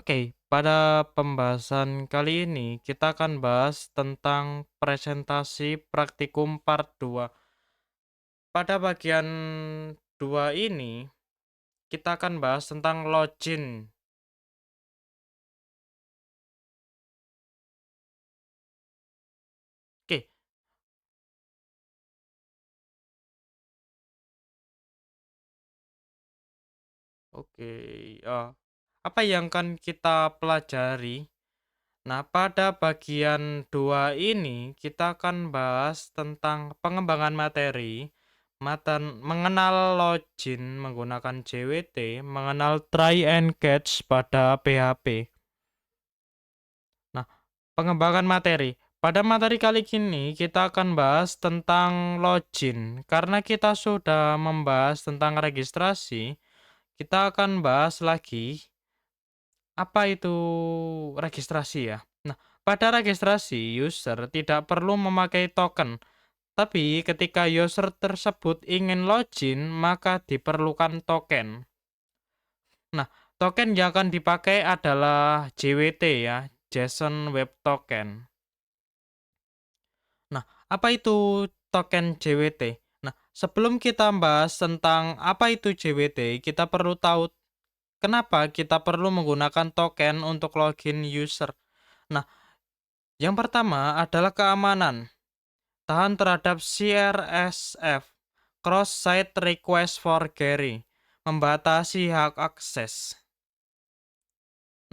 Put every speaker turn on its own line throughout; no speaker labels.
Oke, pada pembahasan kali ini kita akan bahas tentang presentasi praktikum part 2. Pada bagian 2 ini kita akan bahas tentang login. Oke, oke. eh, Apa yang akan kita pelajari? Nah, pada bagian 2 ini kita akan bahas tentang pengembangan materi, mengenal login menggunakan JWT, mengenal try and catch pada PHP. Nah, pengembangan materi. Pada materi kali ini kita akan bahas tentang login. Karena kita sudah membahas tentang registrasi, kita akan bahas lagi apa itu registrasi ya. Nah, pada registrasi user tidak perlu memakai token, tapi ketika user tersebut ingin login, maka diperlukan token. Nah, token yang akan dipakai adalah JWT ya, JSON Web Token. Nah, apa itu token JWT? Nah, sebelum kita bahas tentang apa itu JWT, kita perlu tahu kenapa kita perlu menggunakan token untuk login user. Nah, yang pertama adalah keamanan. Tahan terhadap CRSF, Cross-Site Request Forgery, membatasi hak akses.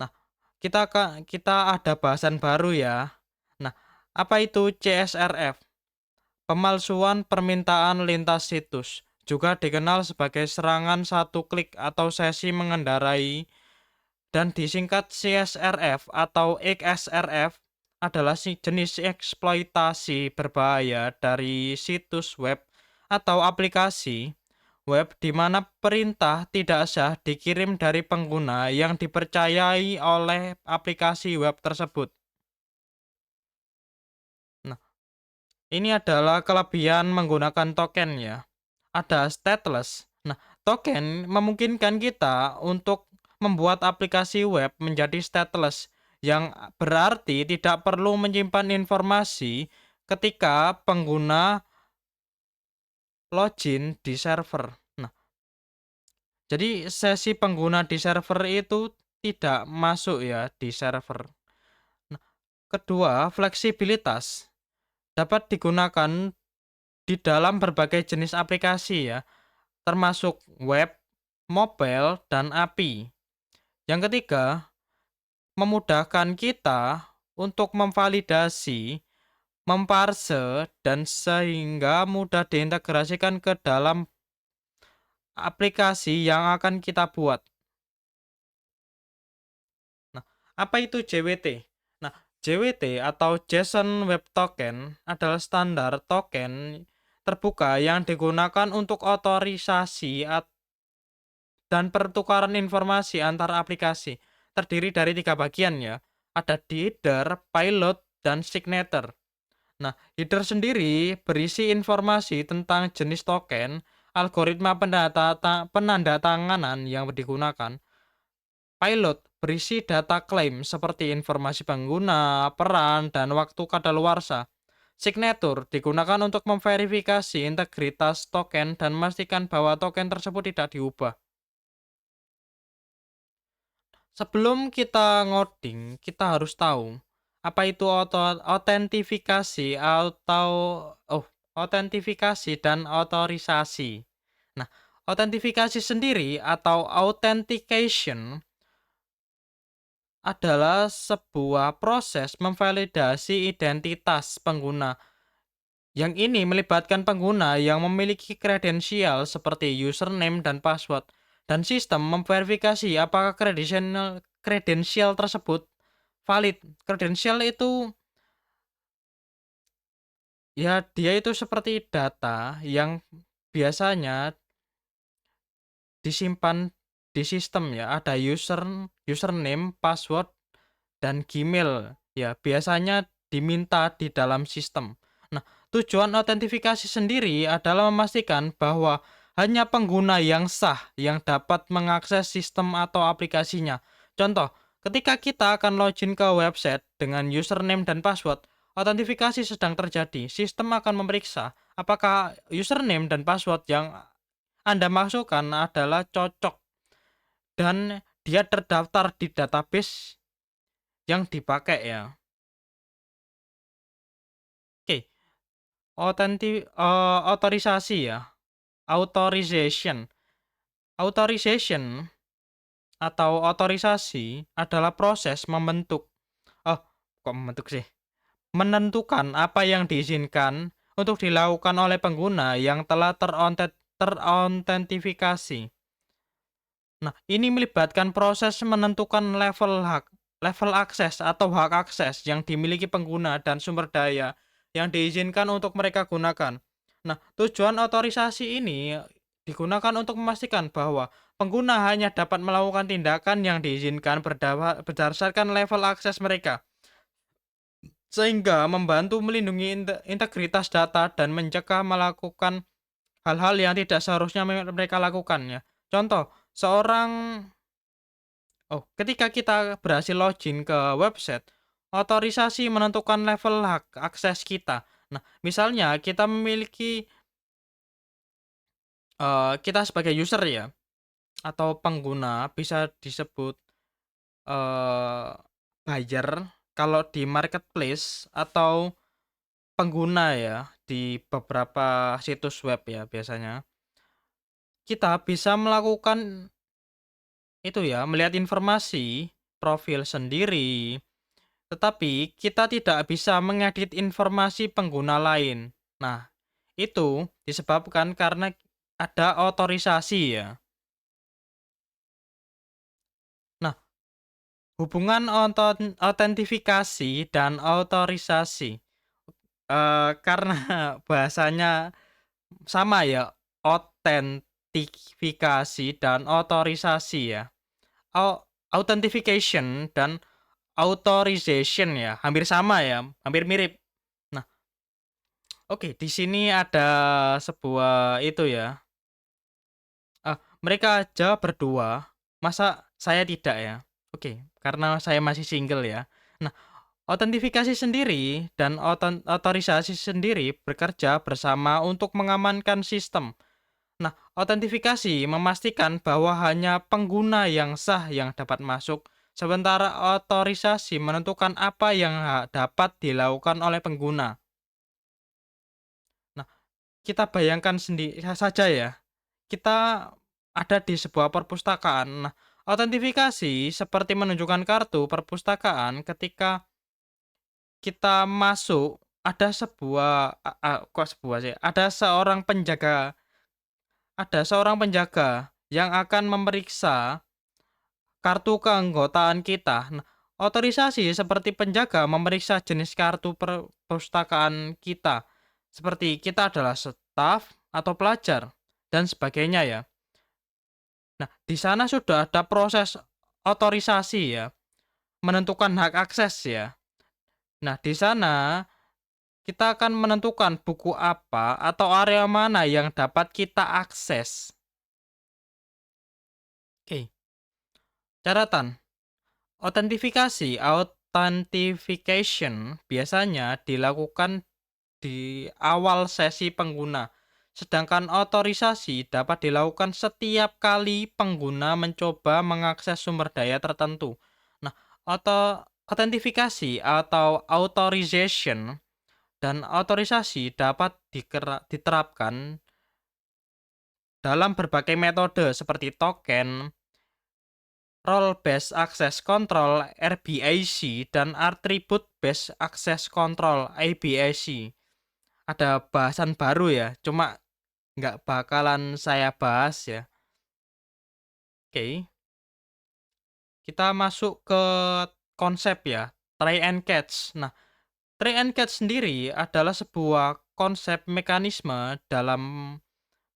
Nah, kita ada bahasan baru ya. Nah, apa itu CSRF? Pemalsuan permintaan lintas situs, juga dikenal sebagai serangan satu klik atau sesi mengendarai, dan disingkat CSRF atau XSRF adalah jenis eksploitasi berbahaya dari situs web atau aplikasi web di mana perintah tidak sah dikirim dari pengguna yang dipercayai oleh aplikasi web tersebut. Nah, ini adalah kelebihan menggunakan token ya. Ada stateless. Nah, token memungkinkan kita untuk membuat aplikasi web menjadi stateless, yang berarti tidak perlu menyimpan informasi ketika pengguna login di server. Nah, jadi sesi pengguna di server itu tidak masuk ya di server. Nah, kedua, fleksibilitas dapat digunakan di dalam berbagai jenis aplikasi ya, termasuk web, mobile, dan API. Yang ketiga, memudahkan kita untuk memvalidasi, memparse, dan sehingga mudah diintegrasikan ke dalam aplikasi yang akan kita buat. Nah, apa itu JWT? Nah, JWT atau JSON Web Token adalah standar token terbuka yang digunakan untuk otorisasi dan pertukaran informasi antar aplikasi. Terdiri dari 3 bagian ya. Ada header, payload, dan signature. Nah, header sendiri berisi informasi tentang jenis token, algoritma penandatanganan yang digunakan. Payload berisi data klaim seperti informasi pengguna, peran, dan waktu kadaluarsa. Signature digunakan untuk memverifikasi integritas token dan memastikan bahwa token tersebut tidak diubah. Sebelum kita ngoding, kita harus tahu apa itu autentifikasi atau autentifikasi dan otorisasi. Nah, autentifikasi sendiri atau authentication adalah sebuah proses memvalidasi identitas pengguna. Yang ini melibatkan pengguna yang memiliki kredensial seperti username dan password, dan sistem memverifikasi apakah kredensial tersebut valid. Kredensial itu ya dia itu seperti data yang biasanya disimpan di sistem ya. Ada username, password, dan Gmail ya biasanya diminta di dalam sistem. Nah, tujuan autentifikasi sendiri adalah memastikan bahwa hanya pengguna yang sah yang dapat mengakses sistem atau aplikasinya. Contoh, Ketika kita akan login ke website dengan username dan password, autentifikasi sedang terjadi. Sistem akan memeriksa apakah username dan password yang Anda masukkan adalah cocok dan dia terdaftar di database yang dipakai ya. Oke, otorisasi ya. Authorization. Authorization atau otorisasi adalah proses oh, kok membentuk sih? Menentukan apa yang diizinkan untuk dilakukan oleh pengguna yang telah terautentikasi. Nah, ini melibatkan proses menentukan level akses atau hak akses yang dimiliki pengguna dan sumber daya yang diizinkan untuk mereka gunakan. Nah, tujuan otorisasi ini digunakan untuk memastikan bahwa pengguna hanya dapat melakukan tindakan yang diizinkan berdasarkan level akses mereka, sehingga membantu melindungi integritas data dan mencegah melakukan hal-hal yang tidak seharusnya mereka lakukan ya. Contoh, ketika kita berhasil login ke website, otorisasi menentukan level hak akses kita. Nah, misalnya kita memiliki kita sebagai user ya, atau pengguna bisa disebut eee, buyer kalau di marketplace atau pengguna ya di beberapa situs web ya biasanya. Kita bisa melakukan itu ya, melihat informasi profil sendiri, tetapi kita tidak bisa mengedit informasi pengguna lain. Nah, itu disebabkan karena ada otorisasi ya. Nah, hubungan autentifikasi dan otorisasi, karena bahasanya sama ya, autentifikasi dan otorisasi ya. Authentication dan authorization ya, hampir sama ya, hampir mirip. Nah, oke, di sini ada sebuah itu ya, mereka aja berdua, masa saya tidak ya? Oke, karena saya masih single ya. Nah, autentifikasi sendiri dan otorisasi sendiri bekerja bersama untuk mengamankan sistem. Nah, autentifikasi memastikan bahwa hanya pengguna yang sah yang dapat masuk, sementara otorisasi menentukan apa yang dapat dilakukan oleh pengguna. Nah, kita bayangkan sendiri saja ya, kita ada di sebuah perpustakaan. Nah, autentifikasi seperti menunjukkan kartu perpustakaan ketika kita masuk ada sebuah kok sebuah sih, ada seorang penjaga yang akan memeriksa kartu keanggotaan kita. Nah, otorisasi seperti penjaga memeriksa jenis kartu perpustakaan kita, seperti kita adalah staf atau pelajar dan sebagainya ya. Nah, di sana sudah ada proses otorisasi ya, menentukan hak akses ya. Nah, di sana kita akan menentukan buku apa atau area mana yang dapat kita akses. Oke, catatan. Authentication biasanya dilakukan di awal sesi pengguna, sedangkan otorisasi dapat dilakukan setiap kali pengguna mencoba mengakses sumber daya tertentu. Nah, autentifikasi atau authorization dan otorisasi dapat diterapkan dalam berbagai metode seperti token, Role Based Access Control (RBAC) dan Attribute Based Access Control (ABAC). Ada bahasan baru ya, cuma nggak bakalan saya bahas ya. Oke, kita masuk ke konsep ya, try and catch. Nah, try and catch sendiri adalah sebuah konsep mekanisme dalam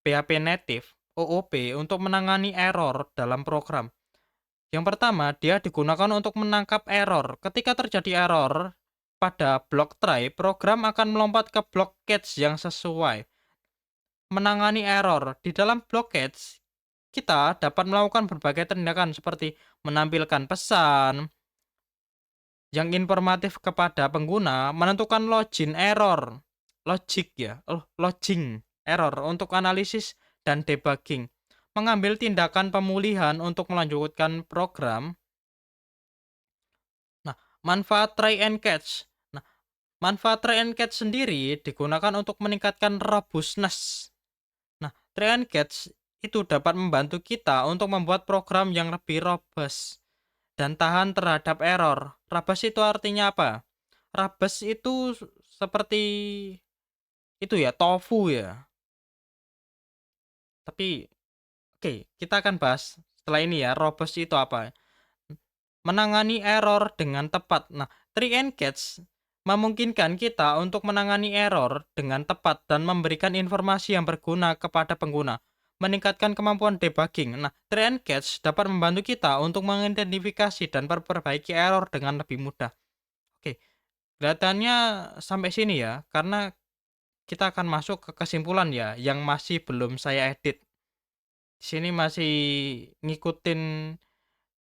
PHP native (OOP) untuk menangani error dalam program. Yang pertama, dia digunakan untuk menangkap error. Ketika terjadi error pada blok try, program akan melompat ke blok catch yang sesuai. Menangani error di dalam blok catch, kita dapat melakukan berbagai tindakan seperti menampilkan pesan, yang informatif kepada pengguna, menentukan login error, logic ya, login error untuk analisis dan debugging, mengambil tindakan pemulihan untuk melanjutkan program. Nah, manfaat try and catch. Nah, manfaat try and catch sendiri digunakan untuk meningkatkan robustness. Nah, try and catch itu dapat membantu kita untuk membuat program yang lebih robust dan tahan terhadap error. Robust itu artinya apa? Robust itu seperti itu ya, tofu ya. Tapi oke, kita akan bahas setelah ini ya, robust itu apa? Menangani error dengan tepat. Nah, try and catch memungkinkan kita untuk menangani error dengan tepat dan memberikan informasi yang berguna kepada pengguna, meningkatkan kemampuan debugging. Nah, try and catch dapat membantu kita untuk mengidentifikasi dan memperbaiki error dengan lebih mudah. Oke, kelihatannya sampai sini ya, karena kita akan masuk ke kesimpulan ya, yang masih belum saya edit. Di sini masih ngikutin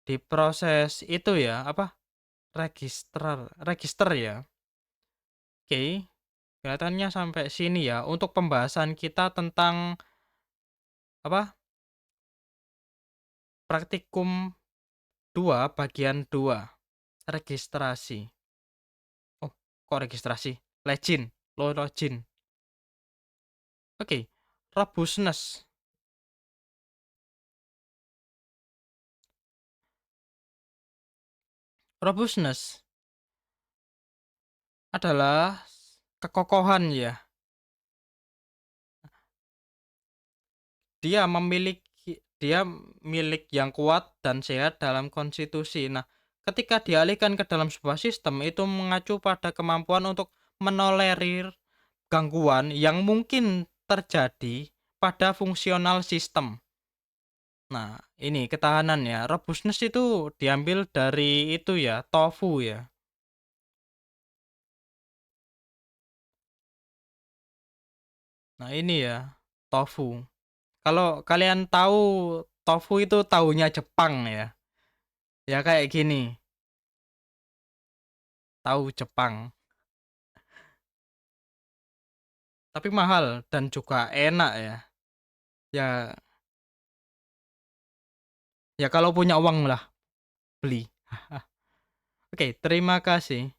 di proses itu ya, apa? Register ya. Oke, kelihatannya sampai sini ya untuk pembahasan kita tentang apa? Praktikum 2 bagian 2 registrasi. Oh, kok registrasi? Login. Oke, robustness. Robustness adalah kekokohan ya. Dia milik yang kuat dan sehat dalam konstitusi. Nah, ketika dialihkan ke dalam sebuah sistem, itu mengacu pada kemampuan untuk menolerir gangguan yang mungkin terjadi pada fungsional sistem. Nah, ini ketahanan ya. Robustness itu diambil dari itu ya, tofu ya. Nah, ini ya, tofu. Kalau kalian tahu tofu itu tahunya Jepang ya. Ya kayak gini, tahu Jepang. Tapi mahal dan juga enak ya. Ya ya kalau punya uang lah beli. Oke, terima kasih.